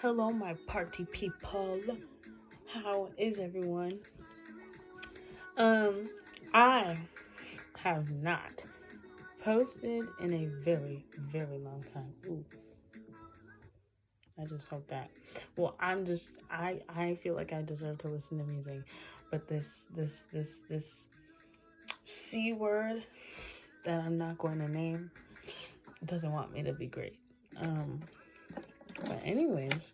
Hello, my party people. How is everyone? I have not posted in a very, very long time. Ooh. I just hope that. Well, I feel like I deserve to listen to music, but this C word that I'm not going to name doesn't want me to be great. But anyways,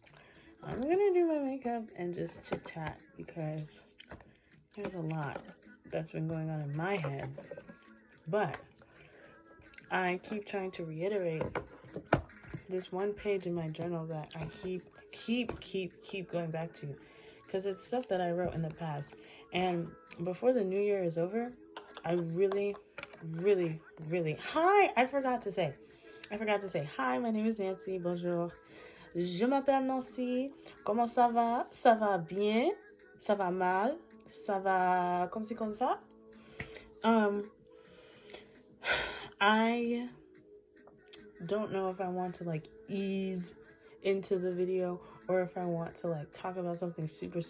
I'm gonna do my makeup and just chit chat because there's a lot that's been going on in my head. But I keep trying to reiterate this one page in my journal that I keep going back to, because it's stuff that I wrote in the past. And before the new year is over, I really hi, I forgot to say hi, my name is Nancy. Bonjour. Je m'appelle Nancy. Comment ça va? Ça va bien? Ça va mal? Ça va comme ci comme ça? I don't know if I want to like ease into the video or if I want to like talk about something super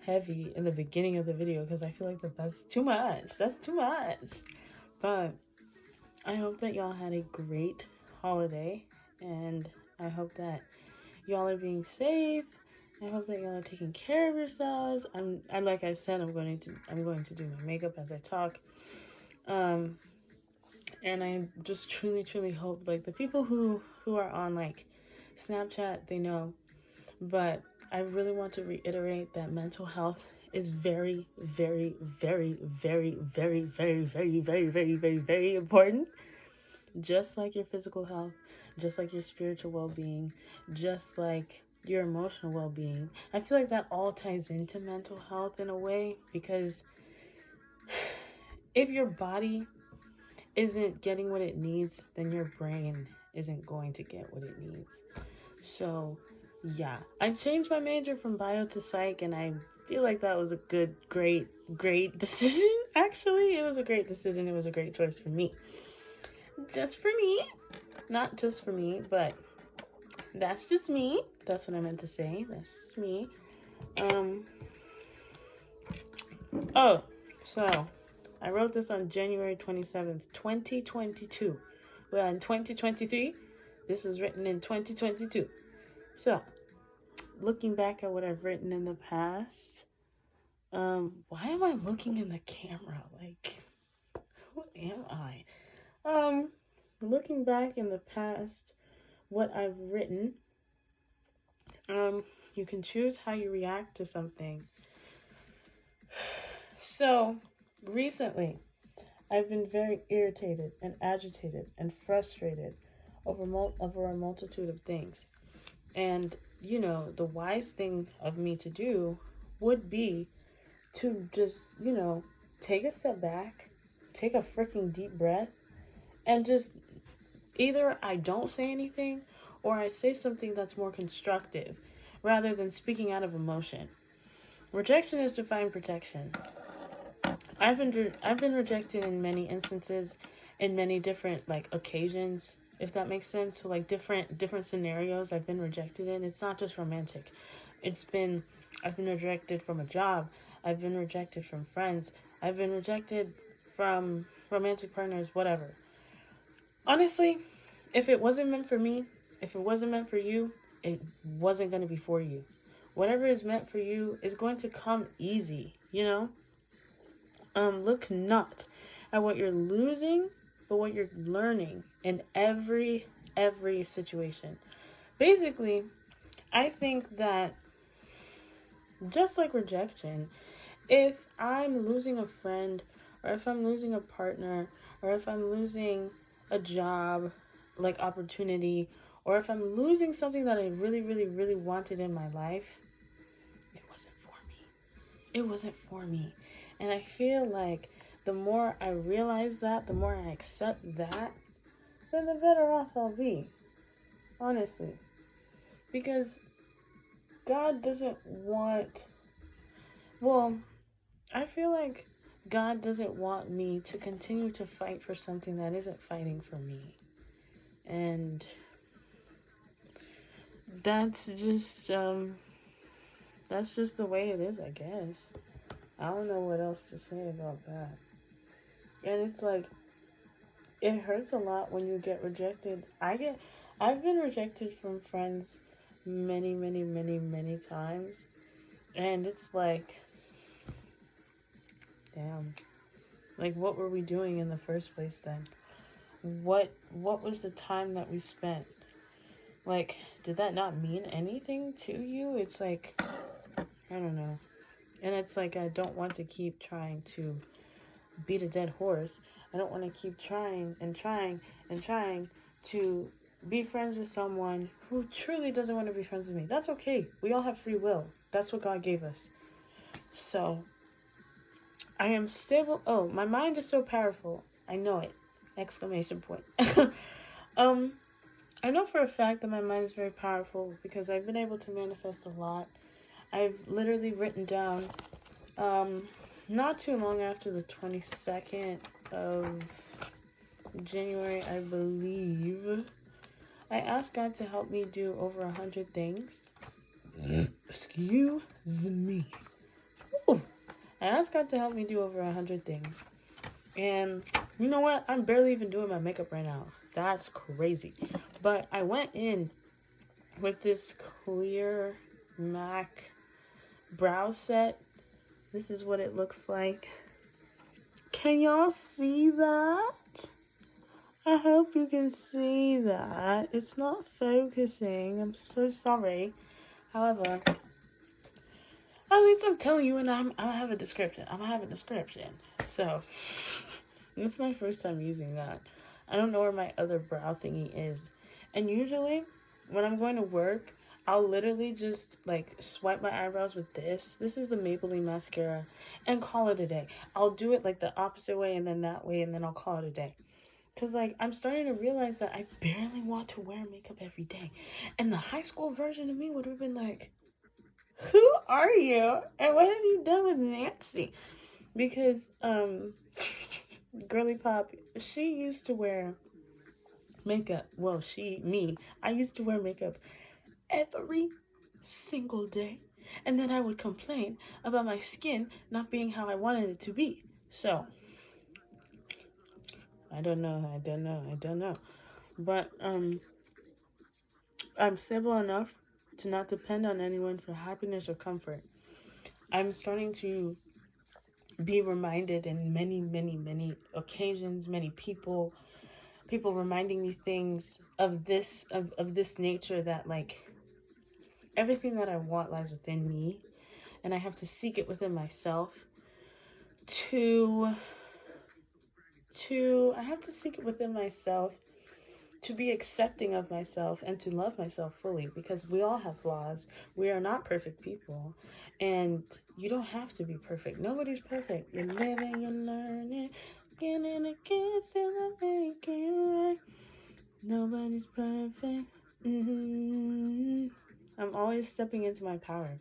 heavy in the beginning of the video, because I feel like that's too much. That's too much. But I hope that y'all had a great holiday, and I hope that y'all are being safe. I hope that y'all are taking care of yourselves. I'm like I said, I'm going to do my makeup as I talk. And I just truly hope, like, the people who are on like Snapchat, they know, but I really want to reiterate that mental health is very important. Just like your physical health, just like your spiritual well-being, just like your emotional well-being. I feel like that all ties into mental health in a way, because if your body isn't getting what it needs, then your brain isn't going to get what it needs. So yeah, I changed my major from bio to psych, and I feel like that was a great decision. Actually, it was a great decision. It was a great choice for me. Just for me. Not just for me, but that's just me. That's what I meant to say. That's just me. Oh, so I wrote this on January 27th, 2022. Well, in 2023, this was written in 2022. So, looking back at what I've written in the past, why am I looking in the camera? Like, who am I? Looking back in the past, what I've written, you can choose how you react to something. So, recently, I've been very irritated and agitated and frustrated over a multitude of things. And, you know, the wise thing of me to do would be to just, you know, take a step back, take a freaking deep breath, and just either I don't say anything or I say something that's more constructive rather than speaking out of emotion. Rejection is defying protection. I've been rejected in many instances, in many different like occasions, if that makes sense. So like different scenarios I've been rejected in. It's not just romantic. I've been rejected from a job. I've been rejected from friends. I've been rejected from romantic partners, whatever. Honestly, if it wasn't meant for me, if it wasn't meant for you, it wasn't going to be for you. Whatever is meant for you is going to come easy, you know? Look not at what you're losing, but what you're learning in every situation. Basically, I think that just like rejection, if I'm losing a friend, or if I'm losing a partner, or if I'm losing a job, like opportunity, or if I'm losing something that I really wanted in my life, it wasn't for me. It wasn't for me. And I feel like the more I realize that, the more I accept that, then the better off I'll be. Honestly. Because God doesn't want... Well, I feel like God doesn't want me to continue to fight for something that isn't fighting for me. And that's just the way it is, I guess. I don't know what else to say about that. And it's like, it hurts a lot when you get rejected. I've been rejected from friends many, many, many, many times. And it's like, damn. Like, what were we doing in the first place then? What was the time that we spent? Like, did that not mean anything to you? It's like, I don't know. And it's like, I don't want to keep trying to beat a dead horse. I don't want to keep trying and trying and trying to be friends with someone who truly doesn't want to be friends with me. That's okay. We all have free will. That's what God gave us. So, I am stable. Oh, my mind is so powerful. I know it. Exclamation point. I know for a fact that my mind is very powerful because I've been able to manifest a lot. I've literally written down, not too long after the 22nd of January, I believe, I asked God to help me do over 100 things. Excuse me. Ooh. I asked God to help me do over 100 things. And you know what? I'm barely even doing my makeup right now. That's crazy. But I went in with this clear MAC brow set. This is what it looks like. Can y'all see that? I hope you can see that. It's not focusing. I'm so sorry. However, at least I'm telling you, and I'm gonna have a description. I'm gonna have a description. So, this is my first time using that. I don't know where my other brow thingy is. And usually, when I'm going to work, I'll literally just, like, swipe my eyebrows with this. This is the Maybelline mascara. And call it a day. I'll do it, like, the opposite way and then that way, and then I'll call it a day. Because, like, I'm starting to realize that I barely want to wear makeup every day. And the high school version of me would have been like, who are you? And what have you done with Nancy? Because, Girly Pop, she used to wear makeup. Well, I used to wear makeup every single day. And then I would complain about my skin not being how I wanted it to be. So, I don't know. But, I'm stable enough to not depend on anyone for happiness or comfort. I'm starting to be reminded in many, many, many occasions, many people reminding me things of this nature, that, like, everything that I want lies within me, and I have to seek it within myself to be accepting of myself and to love myself fully, because we all have flaws. We are not perfect people, and you don't have to be perfect. Nobody's perfect. You're living, you're learning, getting a kiss and I make it right. Nobody's perfect. I'm always stepping into my power.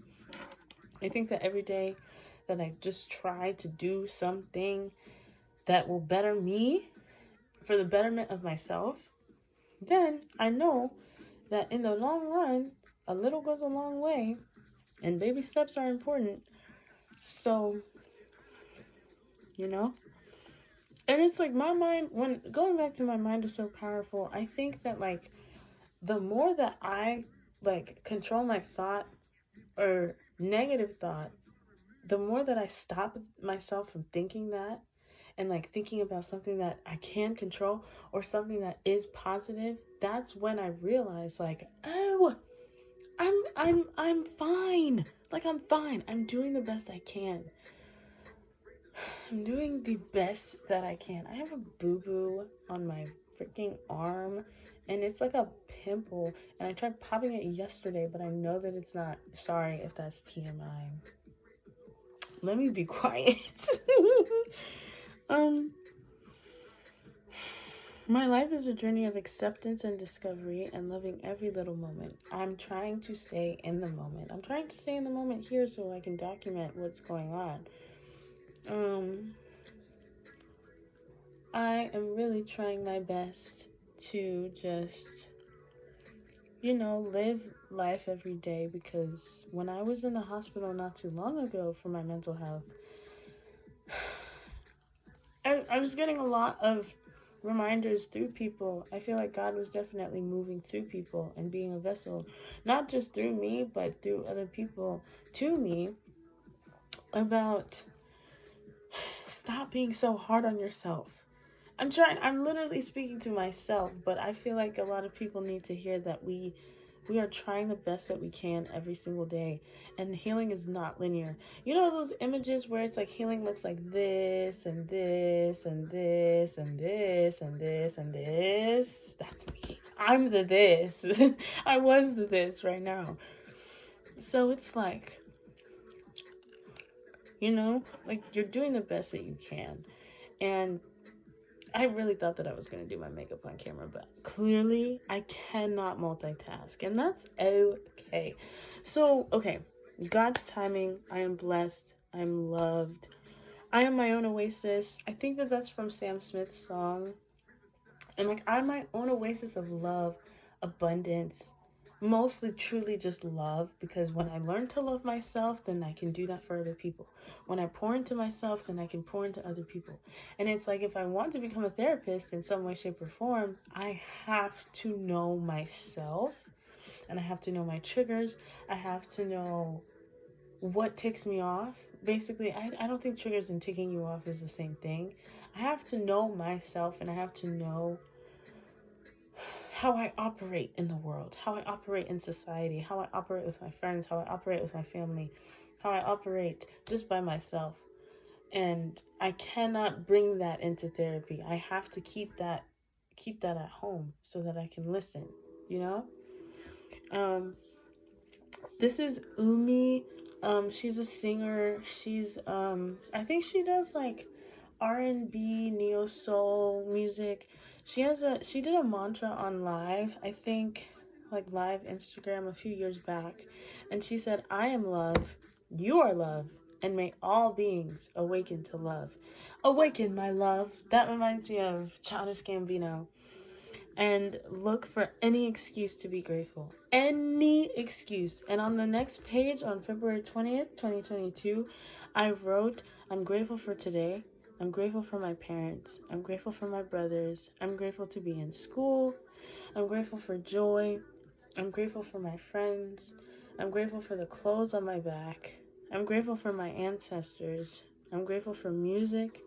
I think that every day that I just try to do something that will better me for the betterment of myself, then I know that in the long run, a little goes a long way, and baby steps are important. So, you know, and it's like my mind, when going back to my mind is so powerful, I think that, like, the more that I, like, control my thought or negative thought, the more that I stop myself from thinking that, and, like, thinking about something that I can control or something that is positive, that's when I realize, like, oh, I'm fine. Like, I'm fine. I'm doing the best I can. I'm doing the best that I can. I have a boo-boo on my freaking arm, and it's like a pimple, and I tried popping it yesterday, but I know that it's not. Sorry if that's TMI. Let me be quiet. My life is a journey of acceptance and discovery and loving every little moment. I'm trying to stay in the moment. I'm trying to stay in the moment here so I can document what's going on. I am really trying my best to just you know, live life every day, because when I was in the hospital not too long ago for my mental health, I was getting a lot of reminders through people. I feel like God was definitely moving through people and being a vessel, not just through me, but through other people to me, about stop being so hard on yourself. I'm literally speaking to myself, but I feel like a lot of people need to hear that we are trying the best that we can every single day, and healing is not linear. You know those images where it's like healing looks like this and this and this and this and this and this? That's me. I'm the this. I was the this right now. So it's like, you know, like you're doing the best that you can. And I really thought that I was going to do my makeup on camera, but clearly I cannot multitask, and that's okay. So, okay, God's timing. I am blessed. I'm loved. I am my own oasis. I think that that's from Sam Smith's song. And like, I'm my own oasis of love, abundance, mostly truly just love, because when I learn to love myself, then I can do that for other people. When I pour into myself, then I can pour into other people. And it's like, if I want to become a therapist in some way, shape, or form, I have to know myself, and I have to know my triggers. I have to know what ticks me off. Basically, I don't think triggers and ticking you off is the same thing. I have to know myself, and I have to know how I operate in the world, how I operate in society, how I operate with my friends, how I operate with my family, how I operate just by myself. And I cannot bring that into therapy. I have to keep that at home so that I can listen, you know? This is Umi. She's a singer. She's I think she does like R&B, neo soul music. She did a mantra on live, I think, like live Instagram a few years back, and she said, "I am love, you are love, and may all beings awaken to love." Awaken, my love. That reminds me of Childish Gambino. And look for any excuse to be grateful. Any excuse. And on the next page, on February 20th, 2022, I wrote, "I'm grateful for today. I'm grateful for my parents. I'm grateful for my brothers. I'm grateful to be in school. I'm grateful for joy. I'm grateful for my friends. I'm grateful for the clothes on my back. I'm grateful for my ancestors. I'm grateful for music.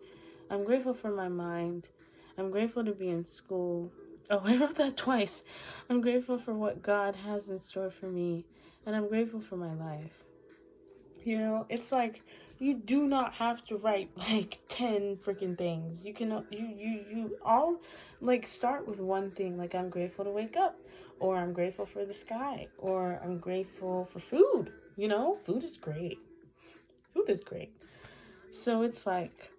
I'm grateful for my mind. I'm grateful to be in school." Oh, I wrote that twice. "I'm grateful for what God has in store for me. And I'm grateful for my life." You know, it's like, you do not have to write like 10 freaking things. You can, you all like start with one thing. Like, I'm grateful to wake up, or I'm grateful for the sky, or I'm grateful for food. You know, food is great. Food is great. So it's like,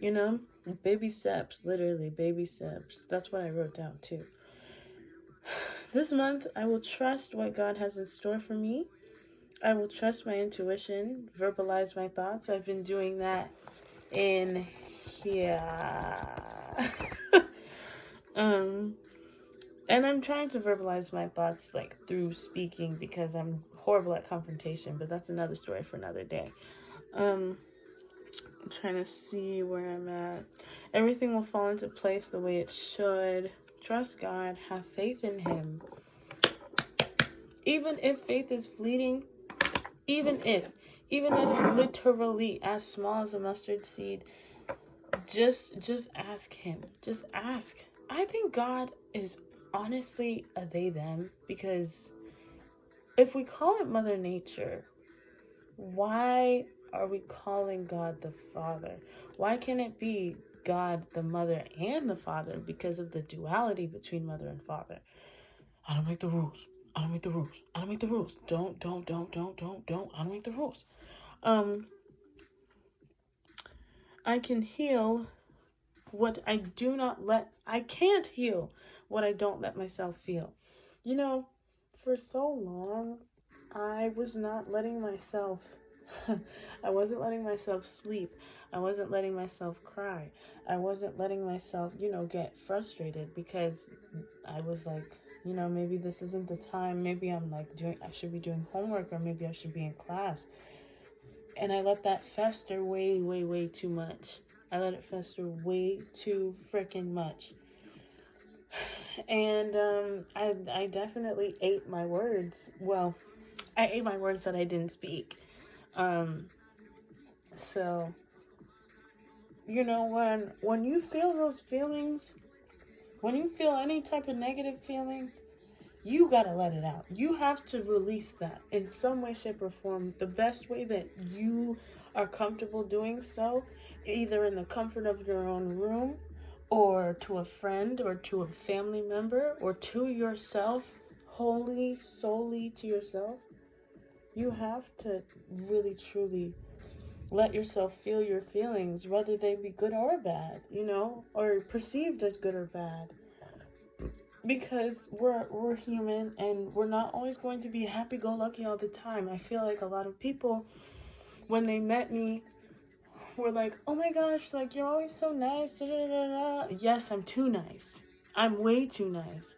you know, baby steps, literally baby steps. That's what I wrote down too. This month, I will trust what God has in store for me. I will trust my intuition, verbalize my thoughts. I've been doing that in here. And I'm trying to verbalize my thoughts like through speaking, because I'm horrible at confrontation, but that's another story for another day. I'm trying to see where I'm at. Everything will fall into place the way it should. Trust God, have faith in Him. Even if faith is fleeting, even if literally as small as a mustard seed, just ask Him. Just ask. I think God is honestly a they, them, because if we call it Mother Nature, why are we calling God the Father? Why can't it be God the Mother and the Father, because of the duality between Mother and Father? I don't make the rules. I don't make the rules. I don't make the rules. Don't. I don't make the rules. I can heal what I do not let. I can't heal what I don't let myself feel. You know, for so long, I was not letting myself. I wasn't letting myself sleep. I wasn't letting myself cry. I wasn't letting myself, you know, get frustrated, because I was like, You know, maybe this isn't the time. Maybe I'm like I should be doing homework, or maybe I should be in class. And I let that fester way, way, way too much. I let it fester way too freaking much. And I definitely ate my words. Well, I ate my words that I didn't speak. So, you know, when you feel those feelings, when you feel any type of negative feeling, you gotta let it out. You have to release that in some way, shape, or form. The best way that you are comfortable doing so, either in the comfort of your own room, or to a friend, or to a family member, or to yourself, wholly, solely to yourself. You have to really, truly let yourself feel your feelings, whether they be good or bad, you know, or perceived as good or bad. Because we're human, and we're not always going to be happy-go-lucky all the time. I feel like a lot of people, when they met me, were like, oh my gosh, like, you're always so nice, da, da, da, da. Yes, I'm too nice. I'm way too nice.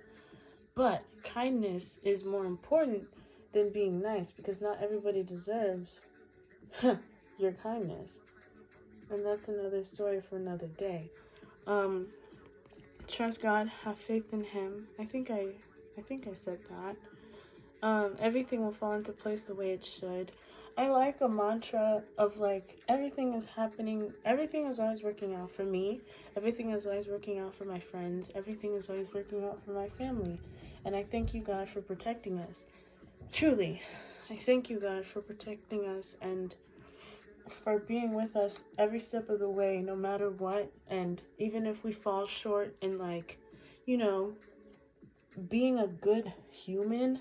But kindness is more important than being nice, because not everybody deserves your kindness. And that's another story for another day. Trust God, have faith in Him. I think I said that. Everything will fall into place the way it should. I like a mantra of like, everything is happening, everything is always working out for me, everything is always working out for my friends, everything is always working out for my family. And I thank you, God, for protecting us. Truly, I thank you, God, for protecting us and for being with us every step of the way, no matter what. And even if we fall short in, like, you know, being a good human,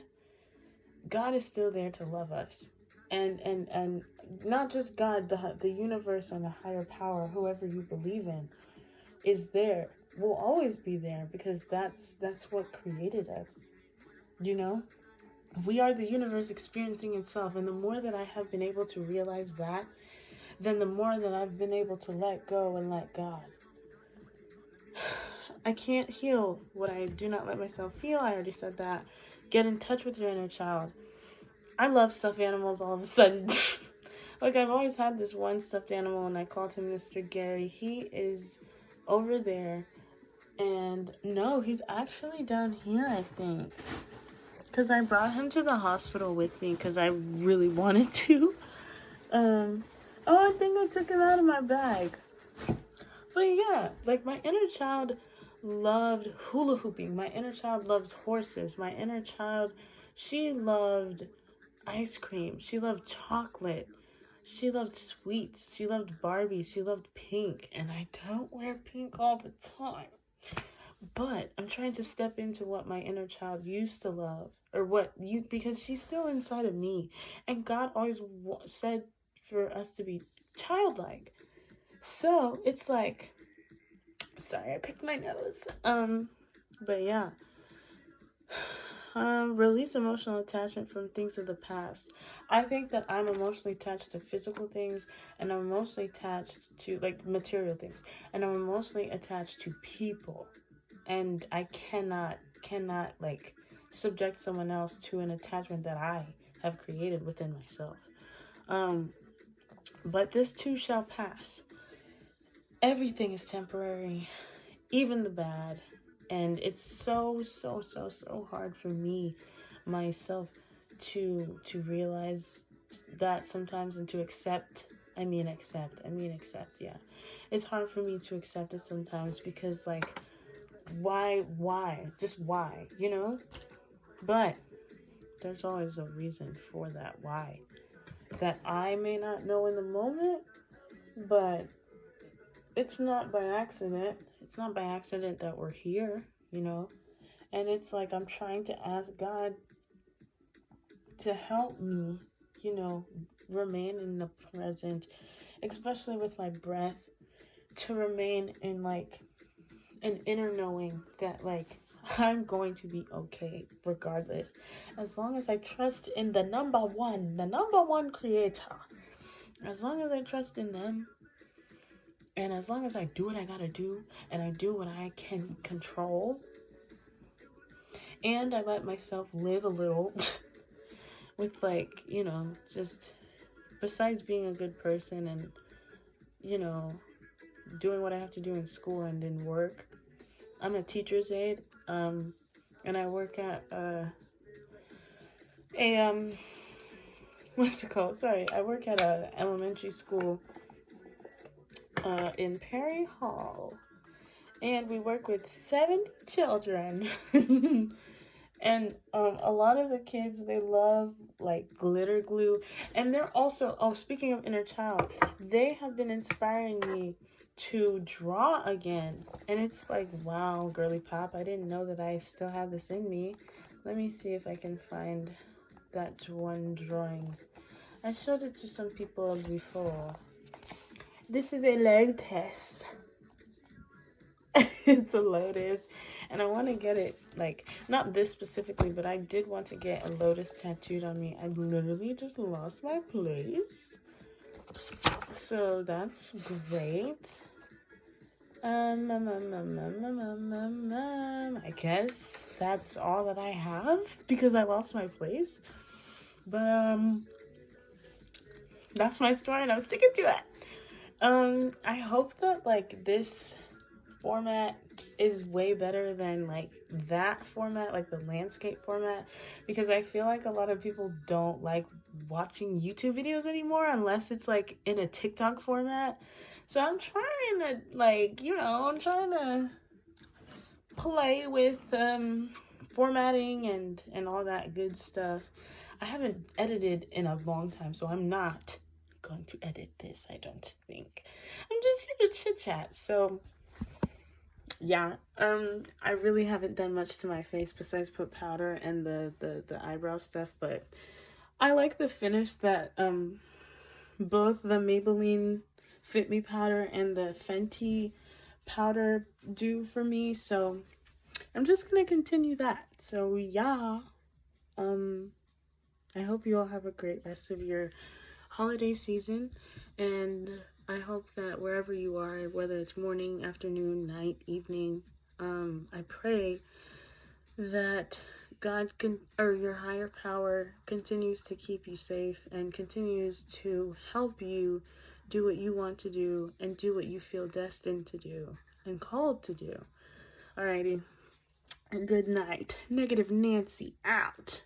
God is still there to love us. And not just God, the universe and a higher power, whoever you believe in, is there, will always be there, because that's what created us. You know, we are the universe experiencing itself. And the more that I have been able to realize that, then the more that I've been able to let go and let God. I can't heal what I do not let myself feel. I already said that. Get in touch with your inner child. I love stuffed animals all of a sudden. Like, I've always had this one stuffed animal, and I called him Mr. Gary. He is over there. And no, he's actually down here, I think. Because I brought him to the hospital with me because I really wanted to. Oh, I think I took it out of my bag. But yeah, like, my inner child loved hula hooping. My inner child loves horses. My inner child, she loved ice cream. She loved chocolate. She loved sweets. She loved Barbie. She loved pink. And I don't wear pink all the time. But I'm trying to step into what my inner child used to love. Because she's still inside of me. And God always said for us to be childlike. So it's like, sorry, I picked my nose. But yeah. Release emotional attachment from things of the past. I think that I'm emotionally attached to physical things, and I'm emotionally attached to, like, material things, and I'm emotionally attached to people, and I cannot like subject someone else to an attachment that I have created within myself. But this too shall pass. Everything is temporary, even the bad. And it's so hard for me, myself, to realize that sometimes, and to accept, yeah. It's hard for me to accept it sometimes, because, like, why? Just why, you know? But there's always a reason for that why, that I may not know in the moment, but it's not by accident. It's not by accident that we're here, you know? And it's like, I'm trying to ask God to help me, you know, remain in the present, especially with my breath, to remain in, like, an inner knowing that, like, I'm going to be okay regardless. As long as I trust in the number one creator. As long as I trust in them, and as long as I do what I gotta do, and I do what I can control, and I let myself live a little with, like, you know, just besides being a good person and, you know, doing what I have to do in school and in work. I'm a teacher's aide, and I work at what's it called? Sorry, I work at a elementary school in Perry Hall, and we work with 70 children. And a lot of the kids, they love like glitter glue, and they're also, oh, speaking of inner child, they have been inspiring me to draw again. And it's like, wow, girly pop, I didn't know that I still have this in me. Let me see if I can find that one drawing. I showed it to some people before. This is a leg test. It's a lotus, and I want to get it, like, not this specifically, but I did want to get a lotus tattooed on me. I literally just lost my place, so that's great. I guess that's all that I have because I lost my place, but that's my story and I'm sticking to it. I hope that, like, this format is way better than, like, that format, like the landscape format, because I feel like a lot of people don't like watching YouTube videos anymore unless it's, like, in a TikTok format. So I'm trying to, like, you know, I'm trying to play with formatting and all that good stuff. I haven't edited in a long time, so I'm not going to edit this, I don't think. I'm just here to chit chat. So yeah, I really haven't done much to my face besides put powder and the eyebrow stuff, but I like the finish that both the Maybelline Fit Me powder and the Fenty powder do for me, so I'm just gonna continue that. So yeah, I hope you all have a great rest of your holiday season, and I hope that wherever you are, whether it's morning, afternoon, night, evening, I pray that God or your higher power continues to keep you safe and continues to help you do what you want to do and do what you feel destined to do and called to do. Alrighty. Good night. Negative Nancy out.